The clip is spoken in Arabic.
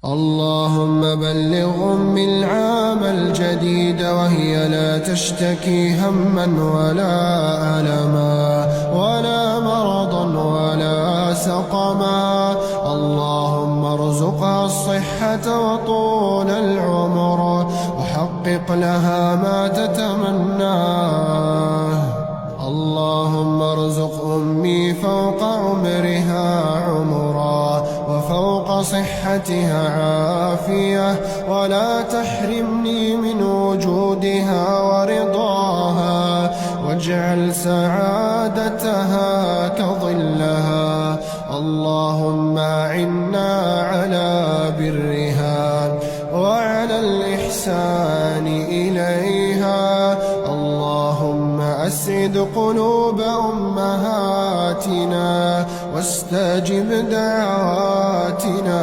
اللهم بلغ أمي العام الجديد وهي لا تشتكي هما ولا ألما ولا مرضا ولا سقما. اللهم ارزقها الصحة وطول العمر وحقق لها ما تتمناه. اللهم ارزق أمي فوق عمرها عمرا وفوق صحتها عافية، ولا تحرمني من وجودها ورضاها، واجعل سعادتها كظلها. اللهم أعنا على برها وعلى الإحسان إليها. اللهم أسعد قلوب أمهاتنا واستجب دعواتنا.